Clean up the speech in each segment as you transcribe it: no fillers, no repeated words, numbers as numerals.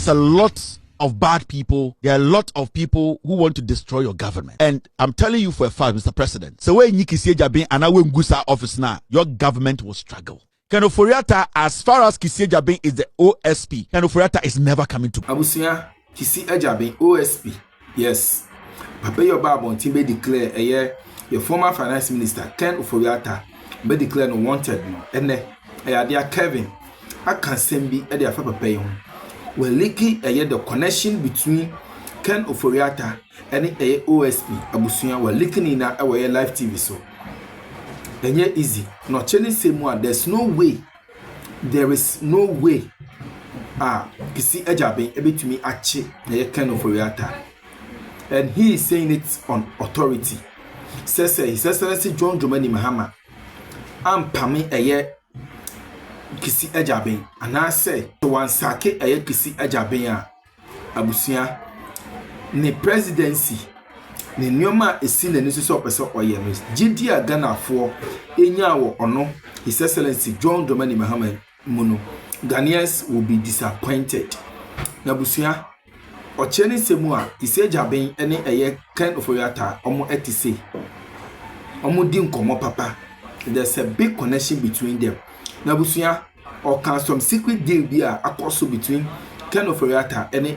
there's a lot of bad people. There are a lot of people who want to destroy your government. And I'm telling you for a fact, Mr. President, so when you Kisié Jabin and I will Ngusa office now, your government will struggle. Ofori Atta, as far as Kisié Jabin is the OSP, Ofori Atta is never coming to. Abusia, Kisié Jabin, OSP. Yes. Papa your Bible team be declare a year your former finance minister, Ofori Atta, be declared wanted. And there Kevin, I can send be a dear papa pay. We're linking the connection between Ofori Atta and the OSP. Abusia, we're linking in our live TV so. And yet easy. Not changing same one. There's no way. There is no way. Kisié Jabin able to me achi Ofori Atta. And he is saying it on authority. Says His Excellency John Dramani Mahama. Pami Kisié Jabin. And I say to one sake Kisié Jabin abusia ne presidency ne nyoma esi na nisu so person oyemis gidi Ghana for enya wo ono His Excellency John Dramani Mahama muno Ghanaians will be disappointed na abusia ocheni semu a Kisié Jabin ene Ofori Atta omo etise omo di nkomo papa. There's a big connection between them na abusia or can some secret deal be akoso between Ofori Atta ene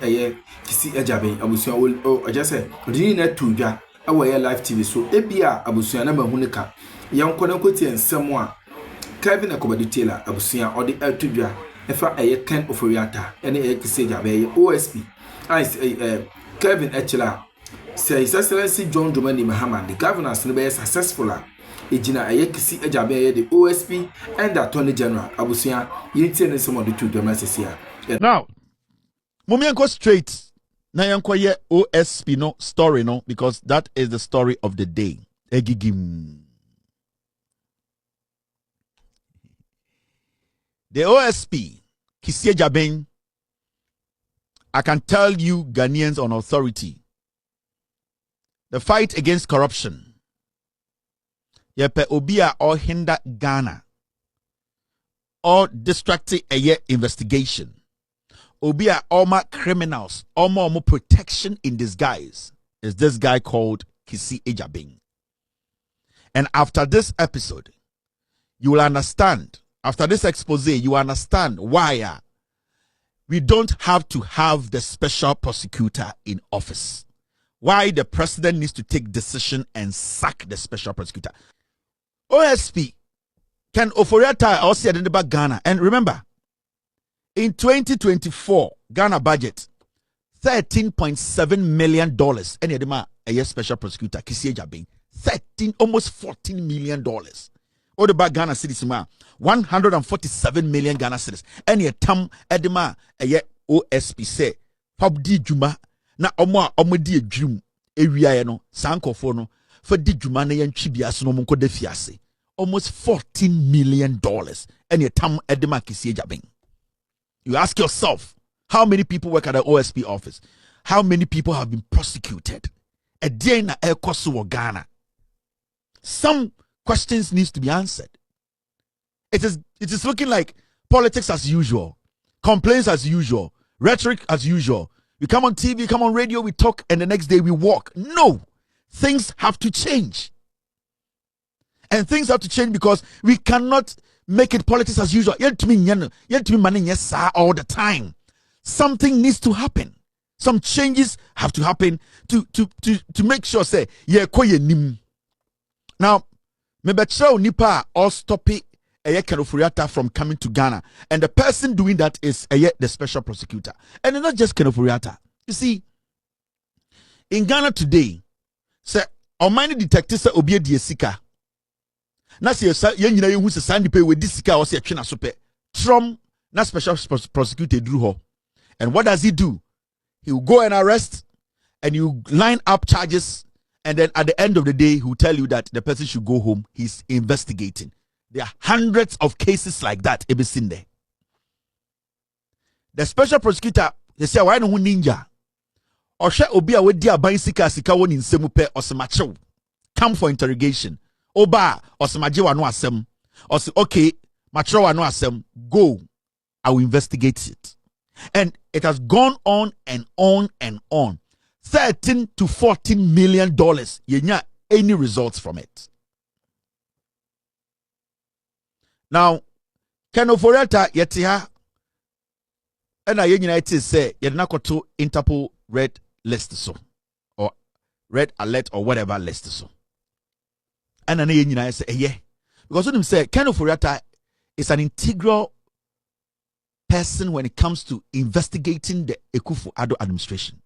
Kisié Jabin abusia I just say odini na tudwa awoye live TV so ebia abusia na mahunika yankona kwoti ensemo a Kevin akobadi Taylor abusia odi tudwa efa Ofori Atta ene Kisié Jabin OSP Kevin Echela say His Excellency John Dramani Mahama the governors no be successful ejina Kisié Jabin the OSP and the Attorney General abusia yinti some of the two demasisia. Now Mumien go straight na yankoye OSP no story no because that is the story of the day. Egigim. The OSP Kisié Jabin, I can tell you Ghanaians on authority. The fight against corruption. Yepe obia or hinder Ghana or distracting a investigation. Obia Oma criminals, Oma protection in disguise is this guy called Kisié Jabin. And after this episode, you will understand, after this expose, you understand why we don't have to have the special prosecutor in office. Why the president needs to take decision and sack the special prosecutor. OSP can Ofori Atta also identify Ghana. And remember, in 2024, Ghana budget, $13.7 million. Any of a special prosecutor, Kisié Jabin, almost $14 million. All the Ghana cedis, 147 million Ghana cedis. Any tam edema a OSP say, Pop di Juma, na omo di jum, area no, sanko no, for di Juma na yan chibias no munko de fiase. Almost $14 million. Any tam edema Kisié Jabin. You ask yourself, how many people work at the OSP office? How many people have been prosecuted? A day na ekosu Ghana. Some questions needs to be answered. It is looking like politics as usual, complaints as usual, rhetoric as usual. We come on TV, come on radio, we talk, and the next day we walk. No, things have to change. And things have to change because we cannot make it politics as usual. All the time. Something needs to happen. Some changes have to happen to make sure say now maybe nipa or stop it Ofori Atta from coming to Ghana, and the person doing that is the special prosecutor, and not just Ofori Atta. You see, in Ghana today, say Omani detectives say obi di sika. Na say yen nyina yehu se sand pay we di sika o say twena so pe. From na special prosecutor drew ho. And what does he do? He will go and arrest, and you line up charges, and then at the end of the day, he will tell you that the person should go home. He's investigating. There are hundreds of cases like that ever seen there. The special prosecutor, they say, why no ninja? Or shall obi a we dia sika won in semupe or semacho. Come for interrogation. Oba or semajewa no asem. Or say, okay, macho no asem. Go. I will investigate it. And it has gone on and on and on. 13 to 14 million dollars. Yenya any results from it. Now, Ofori Atta yetiha and I United say Yednakoto Interpol red list so or red alert or whatever list so. And I United say yeah. Because when him say Ofori Atta is an integral person when it comes to investigating the Akufo-Addo administration.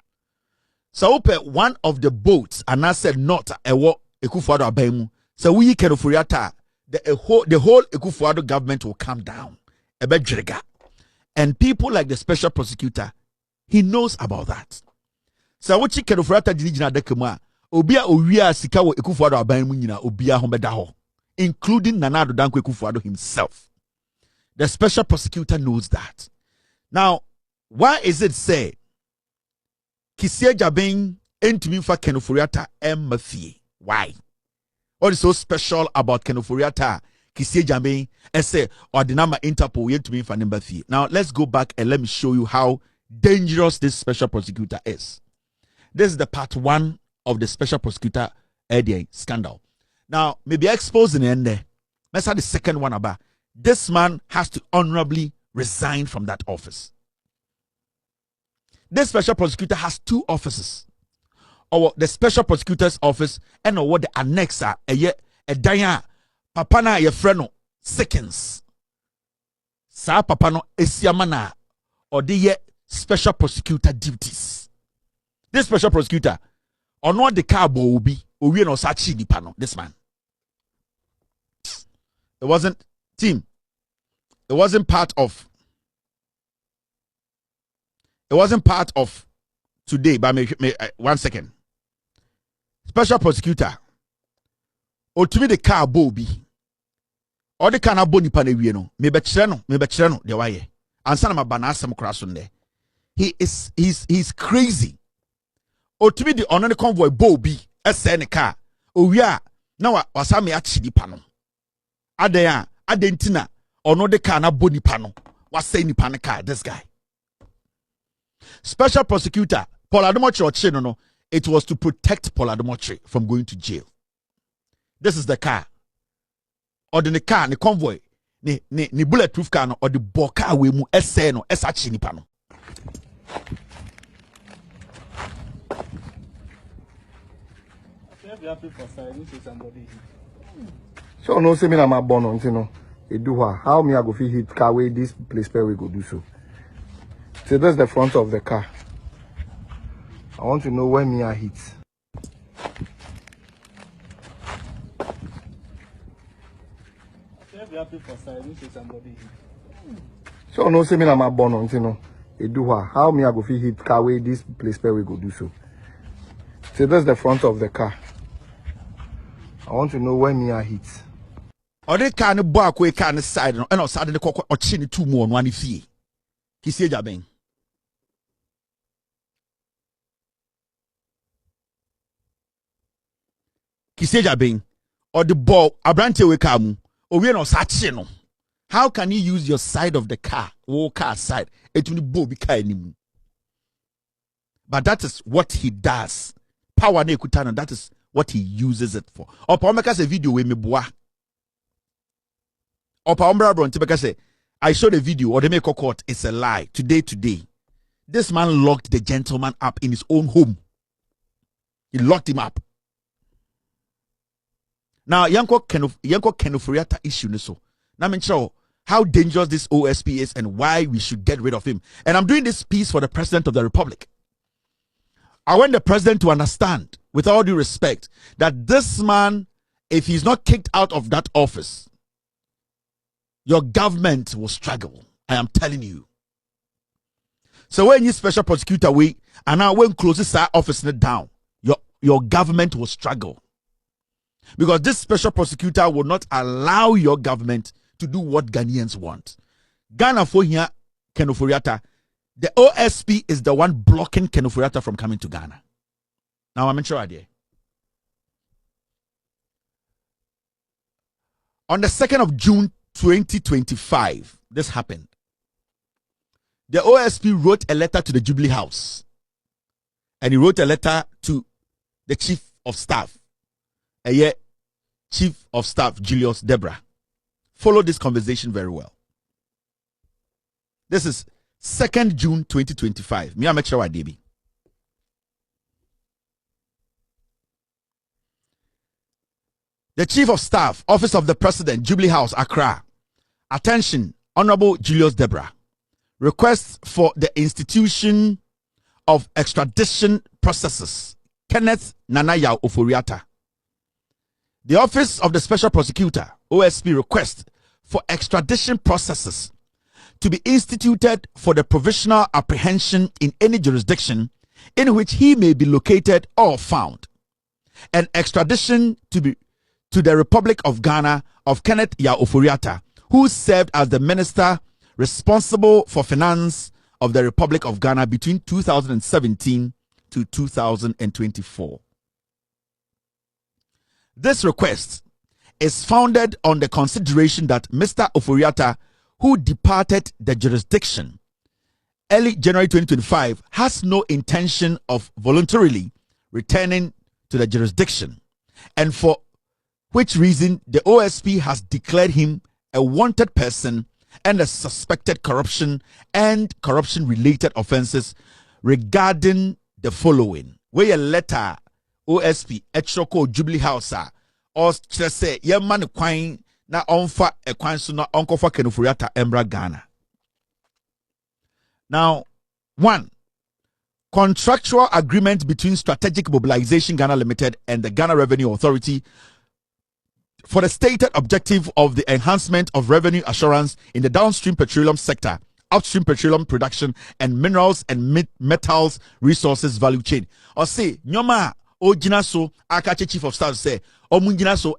So one of the boats and I said not a what Akufo-Addo abemu. So we Ofori Atta the whole Akufo-Addo government will come down. And people like the special prosecutor, he knows about that. So what Ofori Atta dijina dekema obia owia sika wo Akufo-Addo abemu nyina obia hombeda ho, including Nana Addo Dankwa Akufo-Addo himself. The special prosecutor knows that. Now, why is it say Kisie Jabeng entumi fa Ofori Atta emafie? Why? What is so special about Ofori Atta? Kisie Jabeng say ordinama Interpol entumi fa emafie. Now, let's go back and let me show you how dangerous this special prosecutor is. This is the part 1 of the special prosecutor scandal. Now, maybe exposing the end there. Let's have the second one about. This man has to honorably resign from that office. This special prosecutor has 2 offices. Or the special prosecutor's office and what the annex are a daya papa na ye freno seconds. Sa papa no esiamana or the special prosecutor duties. This special prosecutor or not the cabo will be we no sachi di pano. This man. It wasn't team. It wasn't part of today, but 1 second. Special prosecutor. Or to me the car bobi. Or the car boni panewieno. Me betreno, the way. And son of my banasam cross on there. He's crazy. Or to me the honor convoy bobi. SN car. Oh yeah. Now wasame achidi pano. Adeya, adentina. Or no the car na boni pano. Was saying ni car, this guy. Special prosecutor Paul Ademotre Ochino no, it was to protect Paul Ademotre from going to jail. This is the car. Or the car, the convoy, ni bulletproof car no, or the boka we mu ese no, esachi ni pano. So no say me na my born on you know. You do what? How me I go fit hit car way this place where we go do so. So that's the front of the car. I want to know where me I hit. So no say me na my born on you know. You do what? How me I go fit hit car way this place where we go do so. So that's the front of the car. I want to know where me I hit. Or they can't bark we can't side and outside the cock or chin 2 more on 1 fee. Kisie Jabeng. Kisie Jabeng. Or the ball abrante we come. Or we are not such no. How can you use your side of the car? Or car side. It will be kind. But that is what he does. Power ne kutana, that is what he uses it for. Or Pamaka a video with me bois. Or Pambra Bron say, I saw the video or the make a court. It's a lie. Today. This man locked the gentleman up in his own home. He locked him up. Now, Yanko Ofori Atta issue so. Now I'm sure how dangerous this OSP is and why we should get rid of him. And I'm doing this piece for the President of the Republic. I want the President to understand, with all due respect, that this man, if he's not kicked out of that office, your government will struggle. I am telling you. So when you special prosecutor we and now when closes our office down, your government will struggle. Because this special prosecutor will not allow your government to do what Ghanaians want. Ghana for here, Ofori Atta, the OSP is the one blocking Ofori Atta from coming to Ghana. Now I'm sure idea. On the 2nd of June 2025, this happened. the OSP wrote a letter to the Jubilee House. And he wrote a letter to the Chief of Staff. Chief of Staff Julius Deborah. Follow this conversation very well. This is 2nd June 2025. Me make sure I did. The Chief of Staff, Office of the President, Jubilee House, Accra. Attention, Honorable Julius Deborah. Request for the institution of extradition processes. Kenneth Nanaya Ofori Atta. The Office of the Special Prosecutor, OSP, request for extradition processes to be instituted for the provisional apprehension in any jurisdiction in which he may be located or found, and extradition to the Republic of Ghana of Kenneth Ofori Atta, who served as the minister responsible for finance of the Republic of Ghana between 2017 to 2024. This request is founded on the consideration that Mr. Ofori Atta, who departed the jurisdiction early January 2025, has no intention of voluntarily returning to the jurisdiction, and for which reason the OSP has declared him a wanted person and a suspected corruption and corruption-related offenses regarding the following. Where a letter OSP Echoko Jubilee House or say ye man kwan na onfa e kwan so na onkofa Ofori Atta embra Ghana. Now, 1. Contractual agreement between Strategic Mobilization Ghana Limited and the Ghana Revenue Authority for the stated objective of the enhancement of revenue assurance in the downstream petroleum sector, upstream petroleum production, and minerals and metals resources value chain. Or say, nyoma ojina so akache Chief of Staff say, omunjina so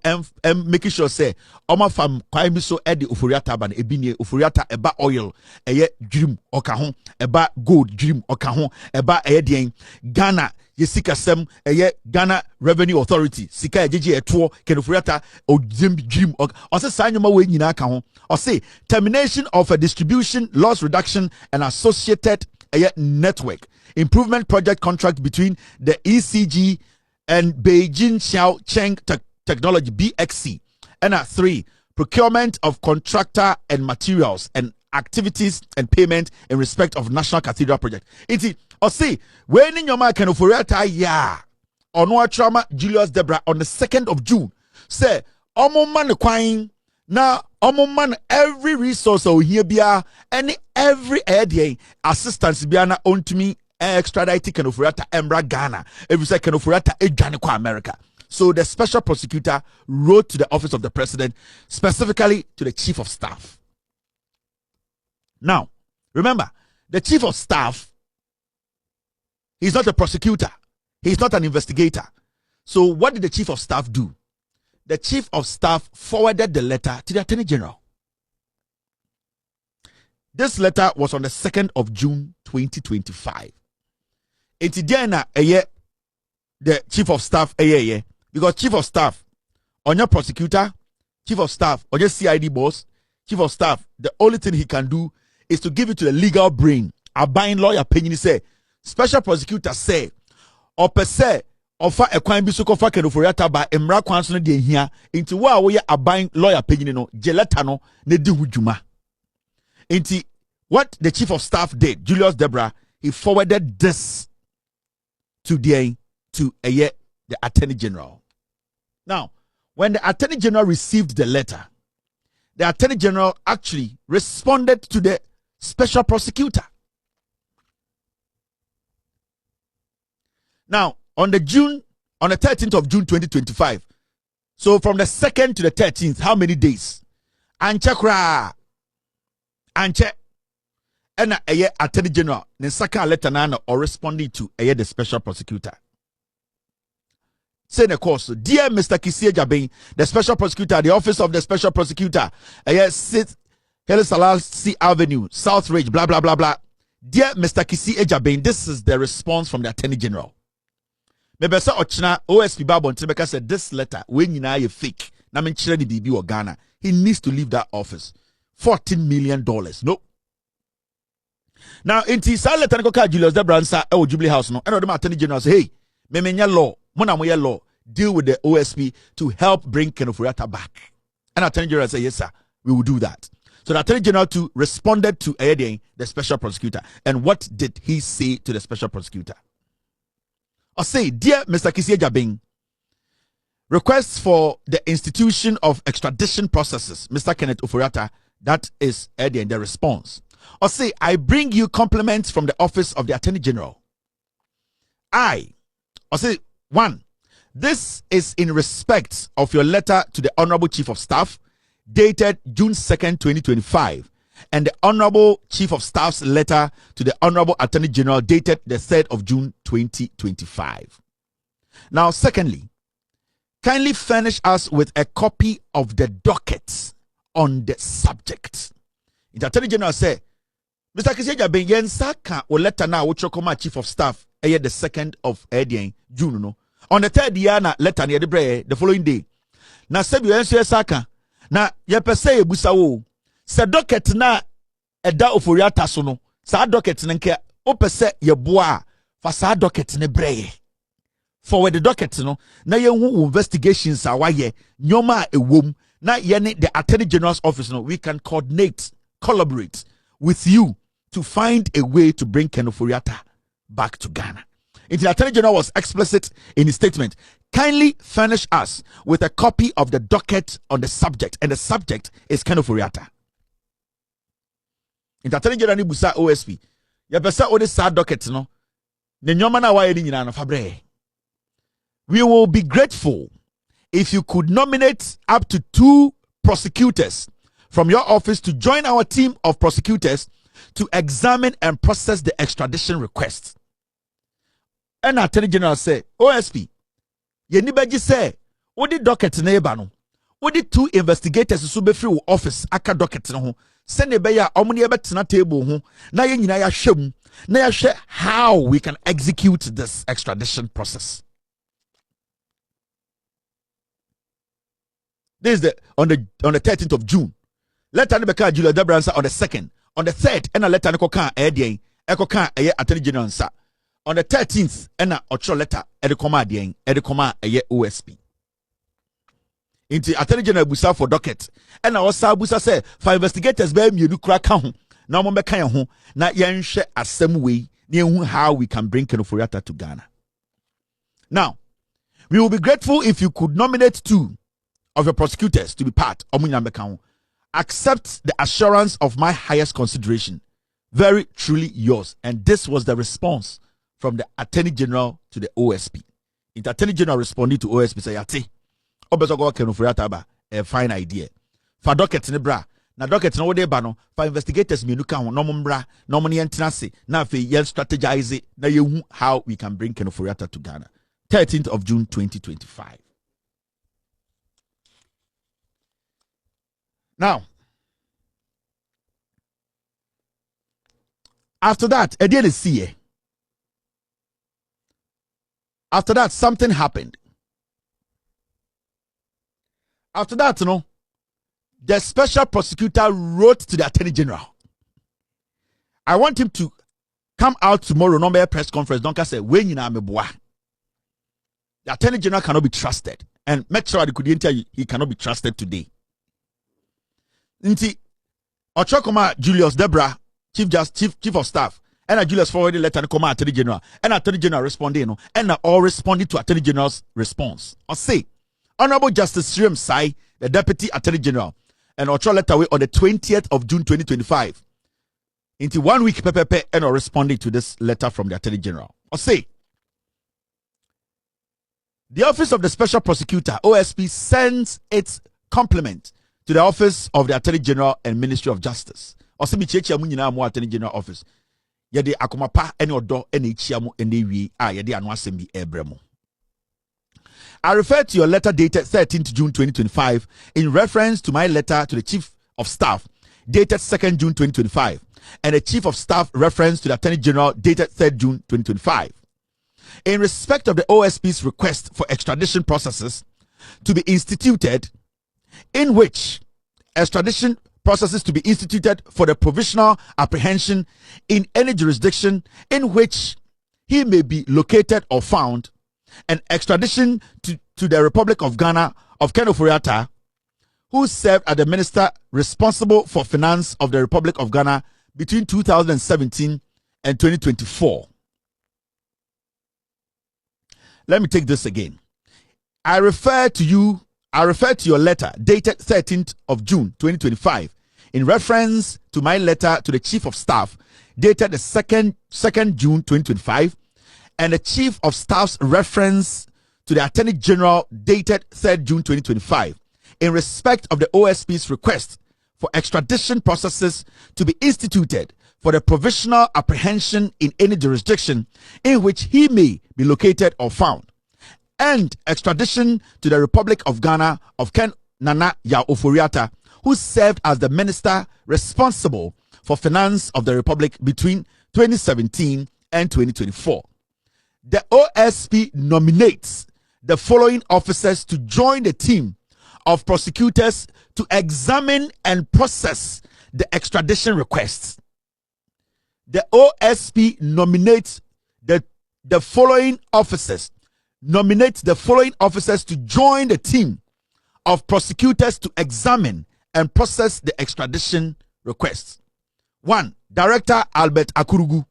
making sure say, oma fam kwa mi so edi Ofori Atta ban ebini Ofori Atta eba oil eye dream okahon eba gold dream okahon eba eye dien Ghana yesika sem eye Ghana Revenue Authority sika ejeje eto Ofori Atta odzem dream ose sa nyoma we nyina aka ho ose termination of a distribution loss reduction and associated network improvement project contract between the ECG and Beijing Xiao Cheng Technology BXC. And 3, procurement of contractor and materials and activities and payment in respect of National Cathedral project. Iti see when in your mind can Ofori Atta ya on trauma Julius Deborah on the 2nd of June say omo man kwine na omo man every resource o here bia any every area assistance bia na ontumi extradite Ofori Atta embra Ghana. If you say Ofori Atta edwane kwa America. So the special prosecutor wrote to the office of the president, specifically to the chief of staff. Now, remember, the chief of staff, he's not a prosecutor. He's not an investigator. So what did the chief of staff do? The chief of staff forwarded the letter to the Attorney General. This letter was on the 2nd of June 2025. It's the chief of staff because chief of staff on your prosecutor, chief of staff or your CID boss, chief of staff, the only thing he can do is to give it to the legal brain. A buying lawyer opinion say special prosecutor say or per se offer a crime be so kofa Ofori Atta ba emra kwanso no de hia into wa we a buying lawyer opinion no jeleta no ne di hujuma. Into what the chief of staff did, Julius Deborah, he forwarded this to the Attorney General. Now, when the Attorney General received the letter, the Attorney General actually responded to the special prosecutor. Now, on the 13th of June 2025, so from the 2nd to the 13th, how many days? Anche and Attorney General the second letter na or responding to the special prosecutor. Say the course, dear Mr. Kisie Jabin, the special prosecutor, the office of the special prosecutor, sit Haile Selassie Avenue, South Ridge, blah blah blah blah. Dear Mr. Kisie Jabin, this is the response from the Attorney General. Mebesa Ochina OSP Babon Trebeka said this letter when you know fake. Na menchire ni bibi or Ghana. He needs to leave that office. $14 million. Nope. Now, in Tisa letter Nkoka Julius Debransa or Jubilee House no, and the Attorney General say, hey, memenya law, monamoya law, deal with the OSP to help bring Ofori Atta back. And Attorney General say, yes, sir, we will do that. So the Attorney General too responded to the special prosecutor. And what did he say to the special prosecutor? Or say, dear Mr. Kisie Jabing, requests for the institution of extradition processes, Mr. Kenneth Ofori Atta, that is the response. Or say, I bring you compliments from the office of the Attorney General. Or say, 1, this is in respect of your letter to the Honorable Chief of Staff, dated June 2nd, 2025, and the Honorable Chief of Staff's letter to the Honorable Attorney General, dated the 3rd of June, 2025. Now, secondly, kindly furnish us with a copy of the docket on the subject. The Attorney General said, Mr. Kiseja Ben Yen Saka or letter now which come Chief of Staff the 2nd of June. No? On the 3rd year na letter near the following day. Na sebi yensu Saka na yepese ebusawo se docket na eda Ofori Atta so no sa docket ne nke opese yeboa fa sa docket ne breye. Forward the docket no na yenhu investigations awaye nyoma ewom na yene the Attorney General's office no we can collaborate with you to find a way to bring Ofori Atta back to Ghana. The Attorney General was explicit in his statement. Kindly furnish us with a copy of the docket on the subject, and the subject is Ofori Atta. The Attorney General ni busa OSP. Ya pesa ode sa docket no. Ne nyoma na waye ni nyina no fabre. We will be grateful if you could nominate up to 2 prosecutors from your office to join our team of prosecutors to examine and process the extradition request. And Attorney General say, OSP, ye ni beji say, odi docket na eba no, odi 2 investigators so be free office aka docket no ho, send e be ya omo ne betena table ho, na ye nyina ya hwem, na ya hwe how we can execute this extradition process. This is on the 13th of June. Letter Nibeka Julia Debransa on the 2nd. On the 3rd, and a letter Nekoka Edian, Ekoka Attorney General. On the 13th, and a ocho letter Edekoma Dian, Edekoma OSP. Into Attorney General Busa for docket. And I also Busa say for investigators be you crack home. Now Mombeka home, not yan share a same way, near how we can bring Ofori Atta to Ghana. Now, we will be grateful if you could nominate 2 of your prosecutors to be part of Munyambekao. Accept the assurance of my highest consideration. Very truly yours. And this was the response from the Attorney General to the OSP. The Attorney General responded to OSP say, Yati, Obesogo Ofori Atta ba, a fine idea. For docket ne bra, na docket no de ba no, for investigators me nuka ho no mbra, no money entrance, na fe yen strategize na yehu how we can bring Ofori Atta to Ghana. 13th of June 2025. Now, after that, a day see. After that, something happened. After that, the special prosecutor wrote to the Attorney General. I want him to come out tomorrow, number press conference. Don't say when you know me boy. The Attorney General cannot be trusted, and make sure I could tell you he cannot be trusted today. Nti Ochokoma Julius Debra, Chief of Staff, and Julius forwarded letter to Koma Attorney General, and Attorney General responded, and all responded to Attorney General's response. Or say, Honorable Justice Sriam Sai, the Deputy Attorney General, and Ocho letter away on the 20th of June 2025. Into 1 week, Pepe and or responding to this letter from the Attorney General. Or say, the Office of the Special Prosecutor, OSP, sends its compliment to the Office of the Attorney General and Ministry of Justice. Osimi chechi amu nyina mo Attorney General Office. Yede akoma pa ene odo ene echi amu ene wi yede anu asem bi ebremo. I refer to your letter dated 13th June 2025 in reference to my letter to the Chief of Staff dated 2nd June 2025 and the Chief of Staff reference to the Attorney General dated 3rd June 2025. In respect of the OSP's request for extradition processes to be instituted in which extradition processes to be instituted for the provisional apprehension in any jurisdiction in which he may be located or found, and extradition to the Republic of Ghana of Ken Ofori Atta, who served as the minister responsible for finance of the Republic of Ghana between 2017 and 2024. Let me take this again. I refer to your letter dated 13th of June 2025 in reference to my letter to the Chief of Staff dated the 2nd June 2025 and the Chief of Staff's reference to the Attorney General dated 3rd June 2025 in respect of the OSP's request for extradition processes to be instituted for the provisional apprehension in any jurisdiction in which he may be located or found, and extradition to the Republic of Ghana of Ken Nana Ya Ofori Atta, who served as the minister responsible for finance of the Republic between 2017 and 2024. The OSP nominates the following officers to join the team of prosecutors to examine and process the extradition requests. The OSP nominates the following officers to join the team of prosecutors to examine and process the extradition requests. 1. Director Albert Akurugu,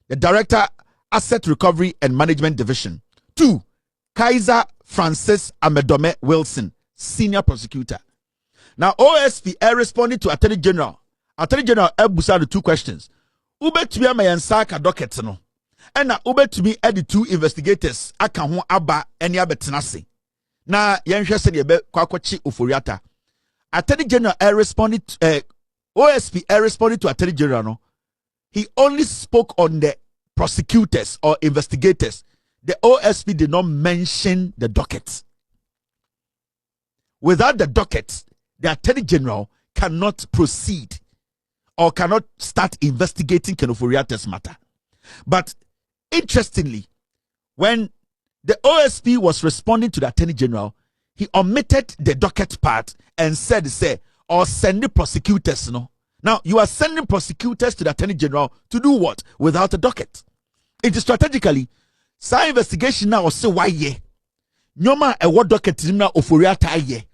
the Director, Asset Recovery and Management Division. 2. Kaiser Francis Amedome Wilson, Senior Prosecutor. Now, OSP responded to Attorney General. Attorney General busa the 2 questions. Ube to be a mayansaka docket no. And na ube to be the 2 investigators aka ho aba eni abetenase. Na yenhwe se de be kwakwachi Ofori Atta. Attorney General responded OSP responded to Attorney General no. He only spoke on the prosecutors or investigators. The OSP did not mention the docket. Without the docket, the Attorney General cannot proceed or cannot start investigating Ken Ofori Atta's matter. But interestingly, when the OSP was responding to the Attorney General, he omitted the docket part and said, or send the prosecutors, no. Now, you are sending prosecutors to the Attorney General to do what? Without a docket. It is strategically, some investigation now say why ye. Nyoma e what docket na Ofori Atta ye.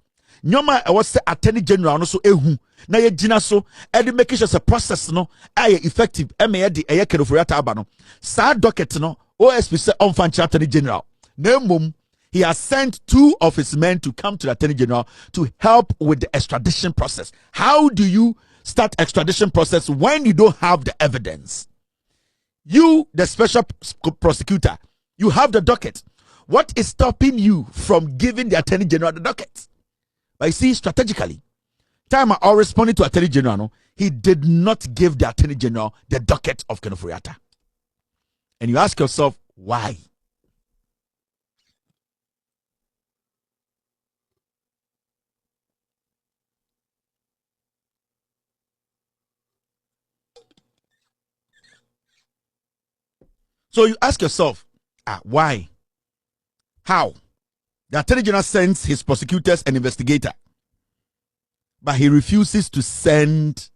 Nyoma e what say Attorney General no so ehu. Na ye gina so e de make sure the process no aye effective e me de e ye Ken Ofori Atta aba no. Sa docket no OSP say on fan Attorney General. Na mum he has sent 2 of his men to come to the Attorney General to help with the extradition process. How do you start extradition process when you don't have the evidence? You, the special prosecutor, you have the docket. What is stopping you from giving the Attorney General the docket? But you see, strategically, time I responded to Attorney General, no, he did not give the Attorney General the docket of Ken Ofori Atta. And you ask yourself, why? So you ask yourself, why? How? The Attorney General sends his prosecutors and investigator, but he refuses to send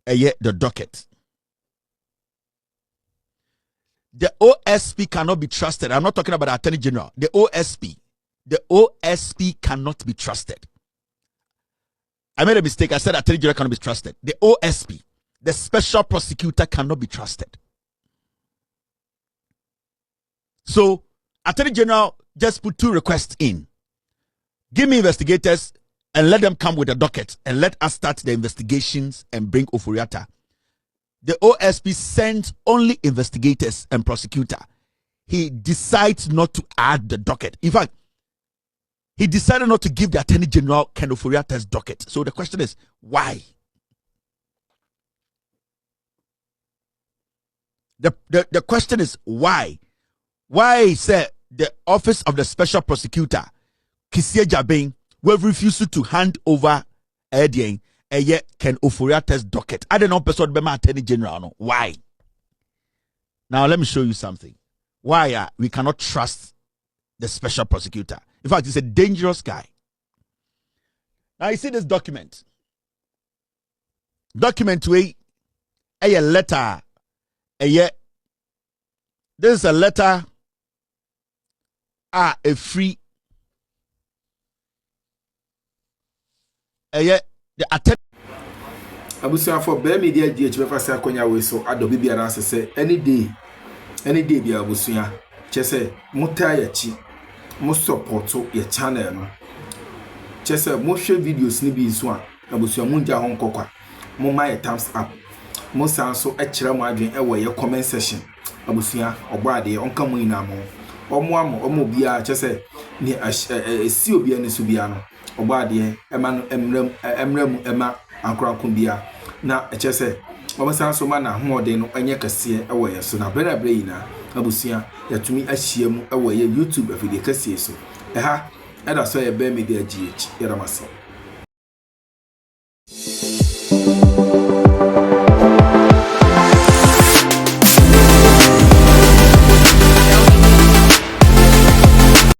the docket. The OSP cannot be trusted. I'm not talking about the Attorney General. The OSP cannot be trusted. I made a mistake. I said Attorney General cannot be trusted. The OSP, the special prosecutor, cannot be trusted. So, Attorney General just put 2 requests in. Give me investigators and let them come with a docket and let us start the investigations and bring Ofori Atta. The OSP sends only investigators and prosecutor. He decides not to add the docket. In fact, he decided not to give the Attorney General Ken Ofori Atta's docket. So the question is, why? The question is, why? Why said the office of the special prosecutor, Kisie Jabin, will refuse to hand over Ken Ofori Atta's docket? I don't know, person be my Attorney General. No. Why? Now let me show you something. Why we cannot trust the special prosecutor. In fact, he's a dangerous guy. Now you see this document. document way a letter this is a letter a free the attempt abusia for be media DH be fasa akonya we so adobe biara asese any day bi abusia chese muta ya chi mo support your channel no chese mo hwe videos ni bi nso a abusia mo nja ho nkokwa mo ma thumbs up mo san so e kire mo adwen e wo ye comment section abusia ogbade onka mo ina mo omo bia chese ni esi obi ani so bia no ogbade ema no emram ema ankranko bia na chese omo san so ma na hoɔden no anye kase e wo ye so na bere ina abusia yatumi ahyia mu e wo ye YouTube afide kase so ha eda so ye be media GH yɛramase